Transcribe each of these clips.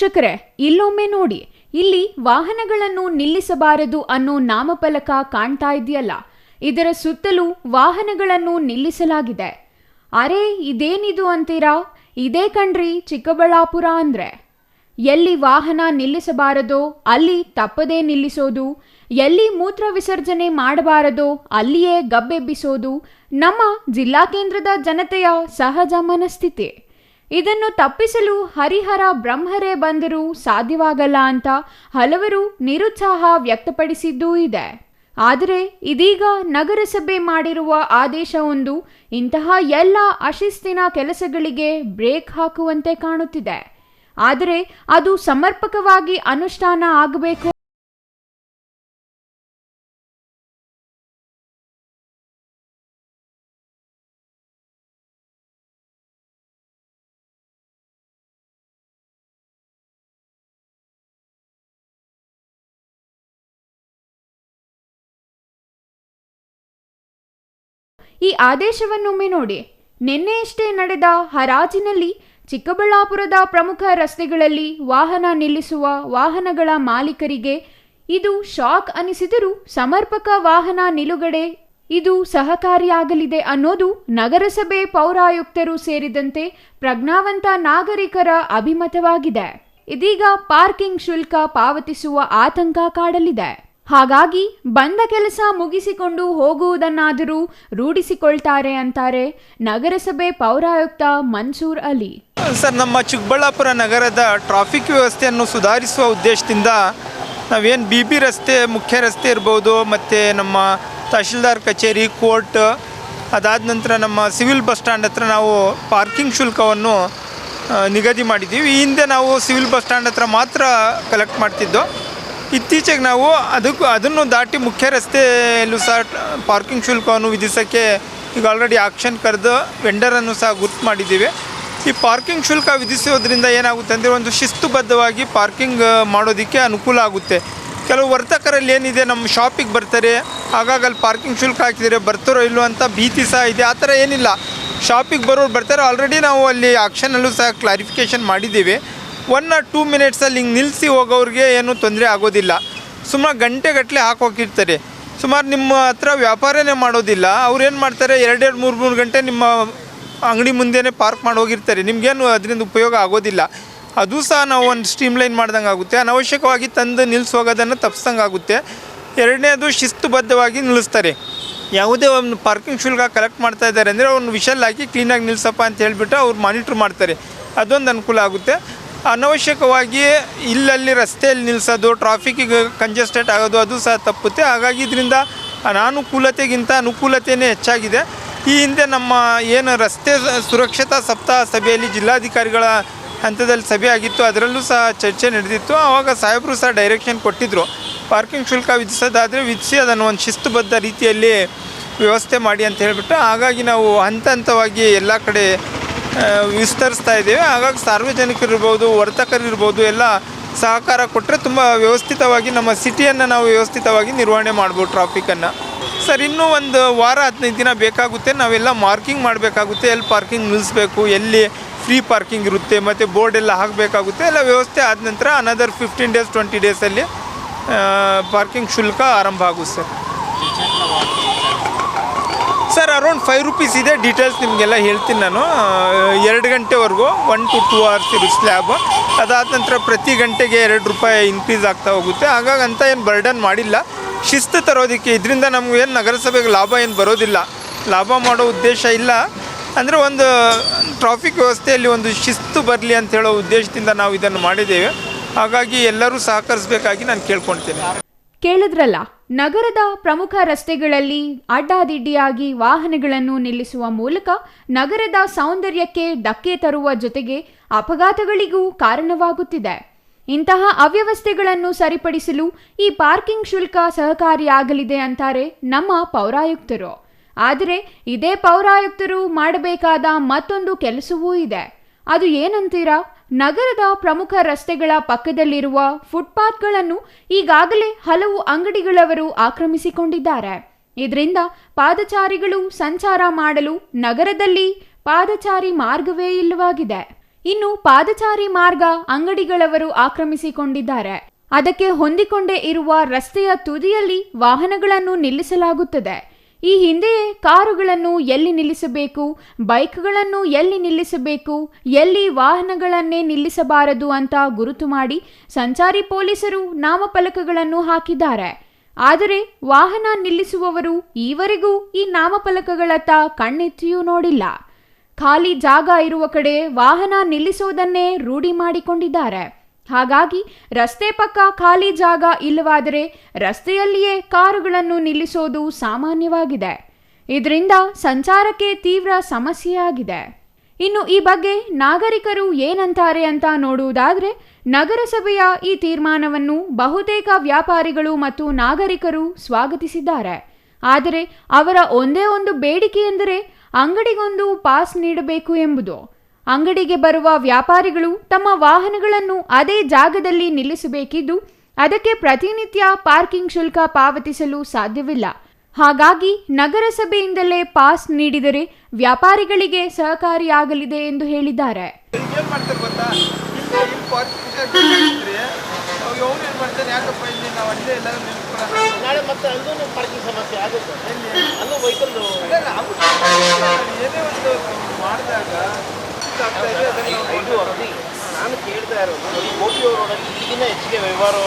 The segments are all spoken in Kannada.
ವೀಕ್ಷಕರೇ, ಇಲ್ಲೊಮ್ಮೆ ನೋಡಿ, ಇಲ್ಲಿ ವಾಹನಗಳನ್ನು ನಿಲ್ಲಿಸಬಾರದು ಅನ್ನೋ ನಾಮಫಲಕ ಕಾಣ್ತಾ ಇದೆಯಲ್ಲ, ಇದರ ಸುತ್ತಲೂ ವಾಹನಗಳನ್ನು ನಿಲ್ಲಿಸಲಾಗಿದೆ. ಅರೆ, ಇದೇನಿದು ಅಂತೀರಾ? ಇದೇ ಕಣ್ರಿ ಚಿಕ್ಕಬಳ್ಳಾಪುರ ಅಂದ್ರೆ. ಎಲ್ಲಿ ವಾಹನ ನಿಲ್ಲಿಸಬಾರದೋ ಅಲ್ಲಿ ತಪ್ಪದೇ ನಿಲ್ಲಿಸೋದು, ಎಲ್ಲಿ ಮೂತ್ರ ವಿಸರ್ಜನೆ ಮಾಡಬಾರದೋ ಅಲ್ಲಿಯೇ ಗಬ್ಬೆಬ್ಬಿಸೋದು ನಮ್ಮ ಜಿಲ್ಲಾ ಕೇಂದ್ರದ ಜನತೆಯ ಸಹಜ ಮನಸ್ಥಿತಿ. ಇದನ್ನು ತಪ್ಪಿಸಲು ಹರಿಹರ ಬ್ರಹ್ಮರೇ ಬಂದರೂ ಸಾಧ್ಯವಾಗಲ್ಲ ಅಂತ ಹಲವರು ನಿರುತ್ಸಾಹ ವ್ಯಕ್ತಪಡಿಸಿದ್ದೂ ಇದೆ. ಆದರೆ ಇದೀಗ ನಗರಸಭೆ ಮಾಡಿರುವ ಆದೇಶವೊಂದು ಇಂತಹ ಎಲ್ಲ ಅಶಿಸ್ತಿನ ಕೆಲಸಗಳಿಗೆ ಬ್ರೇಕ್ ಹಾಕುವಂತೆ ಕಾಣುತ್ತಿದೆ. ಆದರೆ ಅದು ಸಮರ್ಪಕವಾಗಿ ಅನುಷ್ಠಾನ ಆಗಬೇಕು. ಈ ಆದೇಶವನ್ನೊಮ್ಮೆ ನೋಡಿ. ನಿನ್ನೆಯಷ್ಟೇ ನಡೆದ ಹರಾಜಿನಲ್ಲಿ ಚಿಕ್ಕಬಳ್ಳಾಪುರದ ಪ್ರಮುಖ ರಸ್ತೆಗಳಲ್ಲಿ ವಾಹನ ನಿಲ್ಲಿಸುವ ವಾಹನಗಳ ಮಾಲೀಕರಿಗೆ ಇದು ಶಾಕ್ ಅನಿಸಿದರೂ ಸಮರ್ಪಕ ವಾಹನ ನಿಲುಗಡೆ ಇದು ಸಹಕಾರಿಯಾಗಲಿದೆ ಅನ್ನೋದು ನಗರಸಭೆ ಪೌರಾಯುಕ್ತರು ಸೇರಿದಂತೆ ಪ್ರಜ್ಞಾವಂತ ನಾಗರಿಕರ ಅಭಿಮತವಾಗಿದೆ. ಇದೀಗ ಪಾರ್ಕಿಂಗ್ ಶುಲ್ಕ ಪಾವತಿಸುವ ಆತಂಕ ಕಾಡಲಿದೆ. ಹಾಗಾಗಿ ಬಂದ ಕೆಲಸ ಮುಗಿಸಿಕೊಂಡು ಹೋಗುವುದನ್ನಾದರೂ ರೂಢಿಸಿಕೊಳ್ತಾರೆ ಅಂತಾರೆ ನಗರಸಭೆ ಪೌರಾಯುಕ್ತ ಮನ್ಸೂರ್ ಅಲಿ. ಸರ್, ನಮ್ಮ ಚಿಕ್ಕಬಳ್ಳಾಪುರ ನಗರದ ಟ್ರಾಫಿಕ್ ವ್ಯವಸ್ಥೆಯನ್ನು ಸುಧಾರಿಸುವ ಉದ್ದೇಶದಿಂದ ನಾವೇನು BB ರಸ್ತೆ, ಮುಖ್ಯ ರಸ್ತೆ ಇರ್ಬೋದು, ಮತ್ತು ನಮ್ಮ ತಹಶೀಲ್ದಾರ್ ಕಚೇರಿ, ಕೋರ್ಟ್, ಅದಾದ ನಂತರ ನಮ್ಮ ಸಿವಿಲ್ ಬಸ್ ಸ್ಟ್ಯಾಂಡ್ ಹತ್ರ ನಾವು ಪಾರ್ಕಿಂಗ್ ಶುಲ್ಕವನ್ನು ನಿಗದಿ ಮಾಡಿದ್ದೀವಿ. ಈ ಹಿಂದೆ ನಾವು ಸಿವಿಲ್ ಬಸ್ ಸ್ಟ್ಯಾಂಡ್ ಹತ್ರ ಮಾತ್ರ ಕಲೆಕ್ಟ್ ಮಾಡ್ತಿದ್ದೋ. ಇತ್ತೀಚೆಗೆ ನಾವು ಅದನ್ನು ದಾಟಿ ಮುಖ್ಯ ರಸ್ತೆಯಲ್ಲೂ ಸಹ ಪಾರ್ಕಿಂಗ್ ಶುಲ್ಕವನ್ನು ವಿಧಿಸೋಕ್ಕೆ ಈಗ ಆಲ್ರೆಡಿ ಆಕ್ಷನ್ ಕರೆದು ವೆಂಡರನ್ನು ಸಹ ಗುರ್ತು ಮಾಡಿದ್ದೀವಿ. ಈ ಪಾರ್ಕಿಂಗ್ ಶುಲ್ಕ ವಿಧಿಸೋದ್ರಿಂದ ಏನಾಗುತ್ತೆ ಅಂದರೆ ಒಂದು ಶಿಸ್ತುಬದ್ಧವಾಗಿ ಪಾರ್ಕಿಂಗ್ ಮಾಡೋದಕ್ಕೆ ಅನುಕೂಲ ಆಗುತ್ತೆ. ಕೆಲವು ವರ್ತಕರಲ್ಲಿ ಏನಿದೆ, ನಮ್ಮ ಶಾಪಿಗೆ ಬರ್ತಾರೆ, ಹಾಗಾಗಿ ಅಲ್ಲಿ ಪಾರ್ಕಿಂಗ್ ಶುಲ್ಕ ಹಾಕಿದರೆ ಬರ್ತಾರೋ ಇಲ್ಲೋ ಅಂತ ಭೀತಿ ಸಹ ಇದೆ. ಆ ಥರ ಏನಿಲ್ಲ, ಶಾಪಿಗೆ ಬರೋರು ಬರ್ತಾರೆ. ಆಲ್ರೆಡಿ ನಾವು ಅಲ್ಲಿ ಆಕ್ಷನಲ್ಲೂ ಸಹ ಕ್ಲಾರಿಫಿಕೇಷನ್ ಮಾಡಿದ್ದೀವಿ. 1 or 2 ಮಿನಿಟ್ಸಲ್ಲಿ ಹಿಂಗೆ ನಿಲ್ಲಿಸಿ ಹೋಗೋರಿಗೆ ಏನೂ ತೊಂದರೆ ಆಗೋದಿಲ್ಲ. ಸುಮಾರು ಗಂಟೆಗಟ್ಟಲೆ ಹಾಕೋಕಿರ್ತಾರೆ. ಸುಮಾರು ನಿಮ್ಮ ಹತ್ರ ವ್ಯಾಪಾರನೇ ಮಾಡೋದಿಲ್ಲ. ಅವ್ರು ಏನು ಮಾಡ್ತಾರೆ, 2-3 ಗಂಟೆ ನಿಮ್ಮ ಅಂಗಡಿ ಮುಂದೆನೇ ಪಾರ್ಕ್ ಮಾಡಿ ಹೋಗಿರ್ತಾರೆ. ನಿಮಗೇನು ಅದರಿಂದ ಉಪಯೋಗ ಆಗೋದಿಲ್ಲ. ಅದು ಸಹ ನಾವು ಒಂದು ಸ್ಟ್ರೀಮ್ಲೈನ್ ಮಾಡ್ದಂಗೆ ಆಗುತ್ತೆ. ಅನವಶ್ಯಕವಾಗಿ ತಂದು ನಿಲ್ಲಿಸೋಗೋದನ್ನು ತಪ್ಪಿಸ್ದಂಗೆ ಆಗುತ್ತೆ. ಎರಡನೇದು, ಶಿಸ್ತುಬದ್ಧವಾಗಿ ನಿಲ್ಲಿಸ್ತಾರೆ. ಯಾವುದೇ ಒಂದು ಪಾರ್ಕಿಂಗ್ ಶುಲ್ಕ ಕಲೆಕ್ಟ್ ಮಾಡ್ತಾ ಇದ್ದಾರೆ ಅಂದರೆ ಅವ್ರನ್ನ ವಿಷಲ್ ಹಾಕಿ ಕ್ಲೀನಾಗಿ ನಿಲ್ಲಿಸಪ್ಪ ಅಂತ ಹೇಳಿಬಿಟ್ಟು ಅವ್ರು ಮಾನಿಟ್ರ್ ಮಾಡ್ತಾರೆ. ಅದೊಂದು ಅನುಕೂಲ ಆಗುತ್ತೆ. ಅನವಶ್ಯಕವಾಗಿ ಇಲ್ಲಲ್ಲಿ ರಸ್ತೆಯಲ್ಲಿ ನಿಲ್ಲಿಸೋದು, ಟ್ರಾಫಿಕ್ಕಿಗೆ ಕಂಜೆಸ್ಟೆಡ್ ಆಗೋದು ಅದು ಸಹ ತಪ್ಪುತ್ತೆ. ಹಾಗಾಗಿ ಇದರಿಂದ ಅನಾನುಕೂಲತೆಗಿಂತ ಅನುಕೂಲತೆಯೇ ಹೆಚ್ಚಾಗಿದೆ. ಈ ಹಿಂದೆ ನಮ್ಮ ಏನು ರಸ್ತೆ ಸುರಕ್ಷತಾ ಸಪ್ತಾಹ ಸಭೆಯಲ್ಲಿ ಜಿಲ್ಲಾಧಿಕಾರಿಗಳ ಹಂತದಲ್ಲಿ ಸಭೆ ಆಗಿತ್ತು, ಅದರಲ್ಲೂ ಸಹ ಚರ್ಚೆ ನಡೆದಿತ್ತು. ಆವಾಗ ಸಾಹೇಬರು ಸಹ ಡೈರೆಕ್ಷನ್ ಕೊಟ್ಟಿದ್ದರು, ಪಾರ್ಕಿಂಗ್ ಶುಲ್ಕ ವಿಧಿಸೋದಾದರೆ ವಿಧಿಸಿ ಅದನ್ನು ಒಂದು ಶಿಸ್ತುಬದ್ಧ ರೀತಿಯಲ್ಲಿ ವ್ಯವಸ್ಥೆ ಮಾಡಿ ಅಂತ ಹೇಳಿಬಿಟ್ಟು. ಹಾಗಾಗಿ ನಾವು ಹಂತ ಹಂತವಾಗಿ ಎಲ್ಲ ಕಡೆ ವಿಸ್ತರಿಸ್ತಾ ಇದ್ದೇವೆ. ಹಾಗಾಗಿ ಸಾರ್ವಜನಿಕರಿರ್ಬೋದು, ವರ್ತಕರಿರ್ಬೋದು ಎಲ್ಲ ಸಹಕಾರ ಕೊಟ್ಟರೆ ತುಂಬ ವ್ಯವಸ್ಥಿತವಾಗಿ ನಮ್ಮ ಸಿಟಿಯನ್ನು ನಾವು ವ್ಯವಸ್ಥಿತವಾಗಿ ನಿರ್ವಹಣೆ ಮಾಡ್ಬೋದು ಟ್ರಾಫಿಕನ್ನು. ಸರ್, ಇನ್ನೂ ಒಂದು ವಾರ 15 ದಿನ ಬೇಕಾಗುತ್ತೆ. ನಾವೆಲ್ಲ ಮಾರ್ಕಿಂಗ್ ಮಾಡಬೇಕಾಗುತ್ತೆ, ಎಲ್ಲಿ ಪಾರ್ಕಿಂಗ್ ನಿಲ್ಲಿಸಬೇಕು, ಎಲ್ಲಿ ಫ್ರೀ ಪಾರ್ಕಿಂಗ್ ಇರುತ್ತೆ, ಮತ್ತು ಬೋರ್ಡ್ ಎಲ್ಲ ಹಾಕಬೇಕಾಗುತ್ತೆ. ಎಲ್ಲ ವ್ಯವಸ್ಥೆ ಆದ ನಂತರ ಅನದರ್ 15 days 20 ಡೇಸಲ್ಲಿ ಪಾರ್ಕಿಂಗ್ ಶುಲ್ಕ ಆರಂಭ ಆಗುತ್ತೆ. ಸರ್, ಅರೌಂಡ್ 5 ರೂಪೀಸ್ ಇದೆ. ಡೀಟೇಲ್ಸ್ ನಿಮಗೆಲ್ಲ ಹೇಳ್ತೀನಿ ನಾನು. 2 ಗಂಟೆವರೆಗೂ 1 to 2 hours ಇರುತ್ತೆ ಸ್ಲ್ಯಾಬ್. ಅದಾದ ನಂತರ ಪ್ರತಿ ಗಂಟೆಗೆ 2 ರೂಪಾಯಿ ಇನ್ಕ್ರೀಸ್ ಆಗ್ತಾ ಹೋಗುತ್ತೆ. ಹಾಗಾಗಿ ಅಂತ ಏನು ಬರ್ಡನ್ ಮಾಡಿಲ್ಲ, ಶಿಸ್ತು ತರೋದಕ್ಕೆ. ಇದರಿಂದ ನಮಗೇನು ನಗರಸಭೆಗೆ ಲಾಭ ಏನು ಬರೋದಿಲ್ಲ, ಲಾಭ ಮಾಡೋ ಉದ್ದೇಶ ಇಲ್ಲ. ಅಂದರೆ ಒಂದು ಟ್ರಾಫಿಕ್ ವ್ಯವಸ್ಥೆಯಲ್ಲಿ ಒಂದು ಶಿಸ್ತು ಬರಲಿ ಅಂತ ಹೇಳೋ ಉದ್ದೇಶದಿಂದ ನಾವು ಇದನ್ನು ಮಾಡಿದ್ದೇವೆ. ಹಾಗಾಗಿ ಎಲ್ಲರೂ ಸಹಕರಿಸಬೇಕಾಗಿ ನಾನು ಕೇಳ್ಕೊಳ್ತೇನೆ. ಕೇಳಿದ್ರಲ್ಲ, ನಗರದ ಪ್ರಮುಖ ರಸ್ತೆಗಳಲ್ಲಿ ಅಡ್ಡಾದಿಡ್ಡಿಯಾಗಿ ವಾಹನಗಳನ್ನು ನಿಲ್ಲಿಸುವ ಮೂಲಕ ನಗರದ ಸೌಂದರ್ಯಕ್ಕೆ ಧಕ್ಕೆ ತರುವ ಜೊತೆಗೆ ಅಪಘಾತಗಳಿಗೂ ಕಾರಣವಾಗುತ್ತಿದೆ. ಇಂತಹ ಅವ್ಯವಸ್ಥೆಗಳನ್ನು ಸರಿಪಡಿಸಲು ಈ ಪಾರ್ಕಿಂಗ್ ಶುಲ್ಕ ಸಹಕಾರಿಯಾಗಲಿದೆ ಅಂತಾರೆ ನಮ್ಮ ಪೌರಾಯುಕ್ತರು. ಆದರೆ ಇದೇ ಪೌರಾಯುಕ್ತರು ಮಾಡಬೇಕಾದ ಮತ್ತೊಂದು ಕೆಲಸವೂ ಇದೆ. ಅದು ಏನಂತೀರಾ? ನಗರದ ಪ್ರಮುಖ ರಸ್ತೆಗಳ ಪಕ್ಕದಲ್ಲಿರುವ ಫುಟ್ಪಾತ್ಗಳನ್ನು ಈಗಾಗಲೇ ಹಲವು ಅಂಗಡಿಗಳವರು ಆಕ್ರಮಿಸಿಕೊಂಡಿದ್ದಾರೆ. ಇದರಿಂದ ಪಾದಚಾರಿಗಳು ಸಂಚಾರ ಮಾಡಲು ನಗರದಲ್ಲಿ ಪಾದಚಾರಿ ಮಾರ್ಗವೇ ಇಲ್ಲವಾಗಿದೆ. ಇನ್ನು ಪಾದಚಾರಿ ಮಾರ್ಗ ಅಂಗಡಿಗಳವರು ಆಕ್ರಮಿಸಿಕೊಂಡಿದ್ದಾರೆ. ಅದಕ್ಕೆ ಹೊಂದಿಕೊಂಡೇ ಇರುವ ರಸ್ತೆಯ ತುದಿಯಲ್ಲಿ ವಾಹನಗಳನ್ನು ನಿಲ್ಲಿಸಲಾಗುತ್ತದೆ. ಈ ಹಿಂದೆಯೇ ಕಾರುಗಳನ್ನು ಎಲ್ಲಿ ನಿಲ್ಲಿಸಬೇಕು, ಬೈಕ್ಗಳನ್ನು ಎಲ್ಲಿ ನಿಲ್ಲಿಸಬೇಕು, ಎಲ್ಲಿ ವಾಹನಗಳನ್ನೇ ನಿಲ್ಲಿಸಬಾರದು ಅಂತ ಗುರುತು ಮಾಡಿ ಸಂಚಾರಿ ಪೊಲೀಸರು ನಾಮಫಲಕಗಳನ್ನು ಹಾಕಿದ್ದಾರೆ. ಆದರೆ ವಾಹನ ನಿಲ್ಲಿಸುವವರು ಈವರೆಗೂ ಈ ನಾಮಫಲಕಗಳತ್ತ ಕಣ್ಣೆತ್ತಿಯೂ ನೋಡಿಲ್ಲ. ಖಾಲಿ ಜಾಗ ಇರುವ ಕಡೆ ವಾಹನ ನಿಲ್ಲಿಸೋದನ್ನೇ ರೂಢಿ ಮಾಡಿಕೊಂಡಿದ್ದಾರೆ. ಹಾಗಾಗಿ ರಸ್ತೆ ಪಕ್ಕ ಖಾಲಿ ಜಾಗ ಇಲ್ಲವಾದರೆ ರಸ್ತೆಯಲ್ಲಿಯೇ ಕಾರುಗಳನ್ನು ನಿಲ್ಲಿಸೋದು ಸಾಮಾನ್ಯವಾಗಿದೆ. ಇದರಿಂದ ಸಂಚಾರಕ್ಕೆ ತೀವ್ರ ಸಮಸ್ಯೆಯಾಗಿದೆ. ಇನ್ನು ಈ ಬಗ್ಗೆ ನಾಗರಿಕರು ಏನಂತಾರೆ ಅಂತ ನೋಡುವುದಾದರೆ, ನಗರಸಭೆಯ ಈ ತೀರ್ಮಾನವನ್ನು ಬಹುತೇಕ ವ್ಯಾಪಾರಿಗಳು ಮತ್ತು ನಾಗರಿಕರು ಸ್ವಾಗತಿಸಿದ್ದಾರೆ. ಆದರೆ ಅವರ ಒಂದೇ ಒಂದು ಬೇಡಿಕೆ ಎಂದರೆ ಅಂಗಡಿಗೊಂದು ಪಾಸ್ ನೀಡಬೇಕು ಎಂಬುದು. ಅಂಗಡಿಗೆ ಬರುವ ವ್ಯಾಪಾರಿಗಳು ತಮ್ಮ ವಾಹನಗಳನ್ನು ಅದೇ ಜಾಗದಲ್ಲಿ ನಿಲ್ಲಿಸಬೇಕಿದ್ದು, ಅದಕ್ಕೆ ಪ್ರತಿನಿತ್ಯ ಪಾರ್ಕಿಂಗ್ ಶುಲ್ಕ ಪಾವತಿಸಲು ಸಾಧ್ಯವಿಲ್ಲ. ಹಾಗಾಗಿ ನಗರಸಭೆಯಿಂದಲೇ ಪಾಸ್ ನೀಡಿದರೆ ವ್ಯಾಪಾರಿಗಳಿಗೆ ಸಹಕಾರಿಯಾಗಲಿದೆ ಎಂದು ಹೇಳಿದ್ದಾರೆ. ನಾನು ಕೇಳ್ತಾ ಇರೋದು, ಗೋಪಿ ರೋಡಲ್ಲಿ ಈಗಿನ ಹೆಚ್ಚಿಗೆ ವಹಿವಾಟು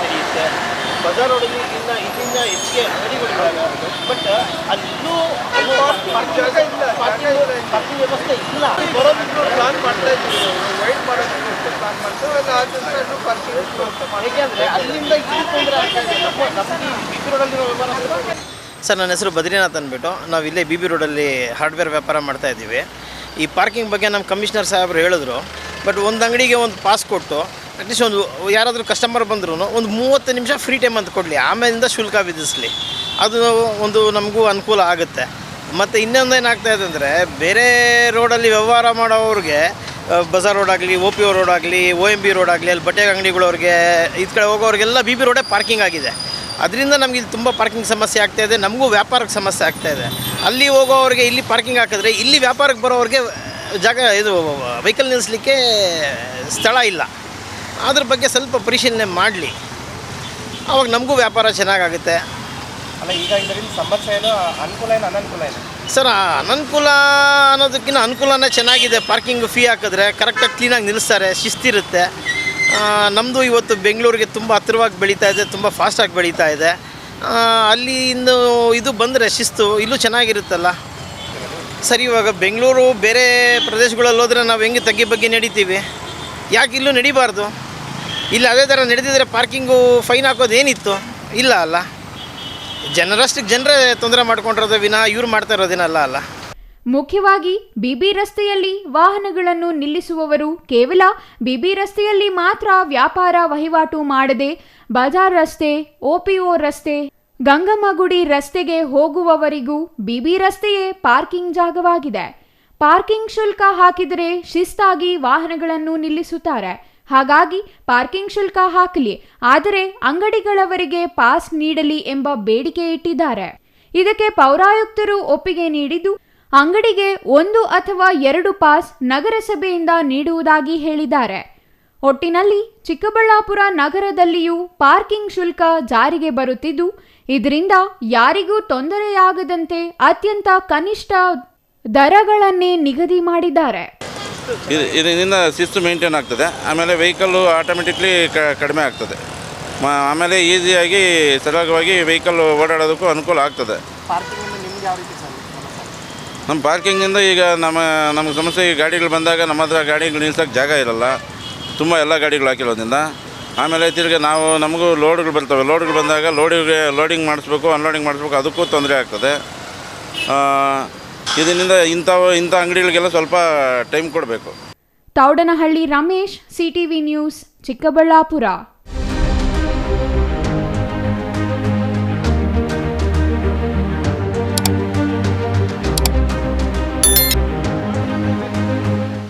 ನಡೆಯುತ್ತೆ, ಬಜಾರ್ ರೋಡಲ್ಲಿ ಇದರಿಂದ ಹೆಚ್ಚಿಗೆ ಅಂಗಡಿಗಳಿವೆ. ಬಟ್ ಅಲ್ಲೂ ಪಾರ್ಕಿಂಗ್ ವ್ಯವಸ್ಥೆ ಇಲ್ಲ. ಬರೋದಿದ್ರು ಪ್ಲಾನ್ ಮಾಡ್ತಾ ಇದ್ದೀವಿ, ವೈಟ್ ಮಾಡೋದಕ್ಕೆ ಪ್ಲಾನ್ ಮಾಡ್ತೇವೆ. ಹೇಗೆಂದರೆ ಅಲ್ಲಿಂದ ಇಲ್ಲಿ ತೊಂದರೆ ಆಗ್ತಾ ಇದೆ. ನಮಗೆ ಬಿ ಬಿ ರೋಡಲ್ಲಿರೋ ವ್ಯವಹಾರ. ಸರ್, ನನ್ನ ಹೆಸರು ಬದ್ರಿನಾಥ್ ಅಂದ್ಬಿಟ್ಟು. ನಾವು ಇಲ್ಲೇ ಬಿ ಬಿ ರೋಡಲ್ಲಿ ಹಾರ್ಡ್ವೇರ್ ವ್ಯಾಪಾರ ಮಾಡ್ತಾಯಿದ್ದೀವಿ. ಈ ಪಾರ್ಕಿಂಗ್ ಬಗ್ಗೆ ನಮ್ಮ ಕಮಿಷನರ್ ಸಾಹೇಬರು ಹೇಳಿದ್ರು. ಬಟ್ ಒಂದು ಅಂಗಡಿಗೆ ಒಂದು ಪಾಸ್ ಕೊಟ್ಟು ಅಟ್ಲೀಸ್ಟ್ ಒಂದು ಯಾರಾದರೂ ಕಸ್ಟಮರ್ ಬಂದರೂ ಒಂದು 30 ನಿಮಿಷ ಫ್ರೀ ಟೈಮ್ ಅಂತ ಕೊಡಲಿ, ಆಮೇಲಿಂದ ಶುಲ್ಕ ವಿಧಿಸಲಿ. ಅದು ಒಂದು ನಮಗೂ ಅನುಕೂಲ ಆಗುತ್ತೆ. ಮತ್ತು ಇನ್ನೊಂದು ಏನಾಗ್ತಾಯಿದೆ ಅಂದರೆ, ಬೇರೆ ರೋಡಲ್ಲಿ ವ್ಯವಹಾರ ಮಾಡೋವ್ರಿಗೆ, ಬಜಾರ್ ರೋಡ್ ಆಗಲಿ, ಒ ಪಿ ಒ ರೋಡ್ ಆಗಲಿ, OMB ರೋಡ್ ಆಗಲಿ, ಅಲ್ಲಿ ಬಟ್ಟೆ ಅಂಗಡಿಗಳವ್ರಿಗೆ ಇದು ಕಡೆ ಹೋಗೋರಿಗೆಲ್ಲ ಬಿ ಬಿ ರೋಡೇ ಪಾರ್ಕಿಂಗ್ ಆಗಿದೆ. ಅದರಿಂದ ನಮಗೆ ಇಲ್ಲಿ ತುಂಬ ಪಾರ್ಕಿಂಗ್ ಸಮಸ್ಯೆ ಆಗ್ತಾಯಿದೆ, ನಮಗೂ ವ್ಯಾಪಾರಕ್ಕೆ ಸಮಸ್ಯೆ ಆಗ್ತಾಯಿದೆ. ಅಲ್ಲಿ ಹೋಗೋವ್ರಿಗೆ ಇಲ್ಲಿ ಪಾರ್ಕಿಂಗ್ ಹಾಕಿದ್ರೆ ಇಲ್ಲಿ ವ್ಯಾಪಾರಕ್ಕೆ ಬರೋವ್ರಿಗೆ ಜಾಗ ಇದು ವೆಹಿಕಲ್ ನಿಲ್ಲಿಸಲಿಕ್ಕೆ ಸ್ಥಳ ಇಲ್ಲ. ಅದ್ರ ಬಗ್ಗೆ ಸ್ವಲ್ಪ ಪರಿಶೀಲನೆ ಮಾಡಲಿ, ಆವಾಗ ನಮಗೂ ವ್ಯಾಪಾರ ಚೆನ್ನಾಗಾಗುತ್ತೆ. ಅಲ್ಲ, ಈಗ ಇದರಿಂದ ಸಮಸ್ಯೆ ಏನು, ಅನುಕೂಲ ಏನು ಅನನುಕೂಲ ಏನು? ಸರ್, ಅನನುಕೂಲ ಅನ್ನೋದಕ್ಕಿಂತ ಅನುಕೂಲನೇ ಚೆನ್ನಾಗಿದೆ. ಪಾರ್ಕಿಂಗ್ ಫೀ ಹಾಕಿದ್ರೆ ಕರೆಕ್ಟಾಗಿ ಕ್ಲೀನಾಗಿ ನಿಲ್ಲಿಸ್ತಾರೆ, ಶಿಸ್ತಿರುತ್ತೆ. ನಮ್ಮದು ಇವತ್ತು ಬೆಂಗಳೂರಿಗೆ ತುಂಬ ಹತ್ತಿರವಾಗಿ ಬೆಳೀತಾ ಇದೆ, ತುಂಬ ಫಾಸ್ಟಾಗಿ ಬೆಳೀತಾ ಇದೆ. ಅಲ್ಲಿಂದ ಇದು ಬಂದರೆ ಶಿಸ್ತು ಇಲ್ಲೂ ಚೆನ್ನಾಗಿರುತ್ತಲ್ಲ ಸರ್. ಇವಾಗ ಬೆಂಗಳೂರು ಬೇರೆ ಪ್ರದೇಶಗಳಲ್ಲಿ ಹೋದರೆ ನಾವು ಹೆಂಗೆ ತಗ್ಗಿ ಬಗ್ಗೆ ನಡೀತೀವಿ, ಯಾಕೆ ಇಲ್ಲೂ ನಡಿಬಾರ್ದು? ಇಲ್ಲಿ ಅದೇ ಥರ ನಡೆದಿದ್ರೆ ಪಾರ್ಕಿಂಗು ಫೈನ್ ಹಾಕೋದು ಏನಿತ್ತು? ಇಲ್ಲ ಅಲ್ಲ. ಜನರಷ್ಟಕ್ಕೆ ಜನರೇ ತೊಂದರೆ ಮಾಡ್ಕೊಂಡಿರೋದು ವಿನಃ ಇವ್ರು ಮಾಡ್ತಾ ಇರೋದೇನಲ್ಲ ಅಲ್ಲ. ಮುಖ್ಯವಾಗಿ ಬಿಬಿ ರಸ್ತೆಯಲ್ಲಿ ವಾಹನಗಳನ್ನು ನಿಲ್ಲಿಸುವವರು ಕೇವಲ ಬಿಬಿ ರಸ್ತೆಯಲ್ಲಿ ಮಾತ್ರ ವ್ಯಾಪಾರ ವಹಿವಾಟು ಮಾಡದೆ ಬಜಾರ್ ರಸ್ತೆ, OPO ರಸ್ತೆ, ಗಂಗಮ್ಮಗುಡಿ ರಸ್ತೆಗೆ ಹೋಗುವವರಿಗೂ ಬಿಬಿ ರಸ್ತೆಯೇ ಪಾರ್ಕಿಂಗ್ ಜಾಗವಾಗಿದೆ. ಪಾರ್ಕಿಂಗ್ ಶುಲ್ಕ ಹಾಕಿದರೆ ಶಿಸ್ತಾಗಿ ವಾಹನಗಳನ್ನು ನಿಲ್ಲಿಸುತ್ತಾರೆ. ಹಾಗಾಗಿ ಪಾರ್ಕಿಂಗ್ ಶುಲ್ಕ ಹಾಕಲಿ, ಆದರೆ ಅಂಗಡಿಗಳವರಿಗೆ ಪಾಸ್ ನೀಡಲಿ ಎಂಬ ಬೇಡಿಕೆ ಇಟ್ಟಿದ್ದಾರೆ. ಇದಕ್ಕೆ ಪೌರಾಯುಕ್ತರು ಒಪ್ಪಿಗೆ ನೀಡಿದ್ದು, ಅಂಗಡಿಗೆ 1 ಅಥವಾ 2 ಪಾಸ್ ನಗರಸಭೆಯಿಂದ ನೀಡುವುದಾಗಿ ಹೇಳಿದ್ದಾರೆ. ಒಟ್ಟಿನಲ್ಲಿ ಚಿಕ್ಕಬಳ್ಳಾಪುರ ನಗರದಲ್ಲಿಯೂ ಪಾರ್ಕಿಂಗ್ ಶುಲ್ಕ ಜಾರಿಗೆ ಬರುತ್ತಿದ್ದು, ಇದರಿಂದ ಯಾರಿಗೂ ತೊಂದರೆಯಾಗದಂತೆ ಅತ್ಯಂತ ಕನಿಷ್ಠ ದರಗಳನ್ನೇ ನಿಗದಿ ಮಾಡಿದ್ದಾರೆ. ಇದರಿಂದ ಶಿಸ್ತು ಮೇಂಟೈನ್ ಆಗ್ತದೆ. ಆಮೇಲೆ ವೆಹಿಕಲ್ಲು ಆಟೋಮೆಟಿಕ್ಲಿ ಕಡಿಮೆ ಆಗ್ತದೆ. ಆಮೇಲೆ ಈಸಿಯಾಗಿ ಸರಳವಾಗಿ ವೆಹಿಕಲ್ ಓಡಾಡೋದಕ್ಕೂ ಅನುಕೂಲ ಆಗ್ತದೆ. ನಮ್ಮ ಪಾರ್ಕಿಂಗಿಂದ ಈಗ ನಮಗೆ ಸಮಸ್ಯೆ, ಈ ಗಾಡಿಗಳು ಬಂದಾಗ ನಮ್ಮ ಹತ್ರ ಗಾಡಿಗಳು ನಿಲ್ಸೋಕ್ಕೆ ಜಾಗ ಇರಲ್ಲ, ತುಂಬ ಎಲ್ಲ ಗಾಡಿಗಳು ಹಾಕಿರೋದ್ರಿಂದ. ಆಮೇಲೆ ತಿರ್ಗಿ ನಮಗೂ ಲೋಡ್ಗಳು ಬರ್ತವೆ. ಲೋಡ್ಗಳು ಬಂದಾಗ ಲೋಡಿಂಗ್ ಮಾಡಿಸ್ಬೇಕು, ಅನ್ಲೋಡಿಂಗ್ ಮಾಡಿಸ್ಬೇಕು, ಅದಕ್ಕೂ ತೊಂದರೆ ಆಗ್ತದೆ. ಇದರಿಂದ ಇಂಥ ಅಂಗಡಿಗಳಿಗೆಲ್ಲ ಸ್ವಲ್ಪ ಟೈಮ್ ಕೊಡಬೇಕು. Thoudanahalli Ramesh, CTV news, Chikkaballapur.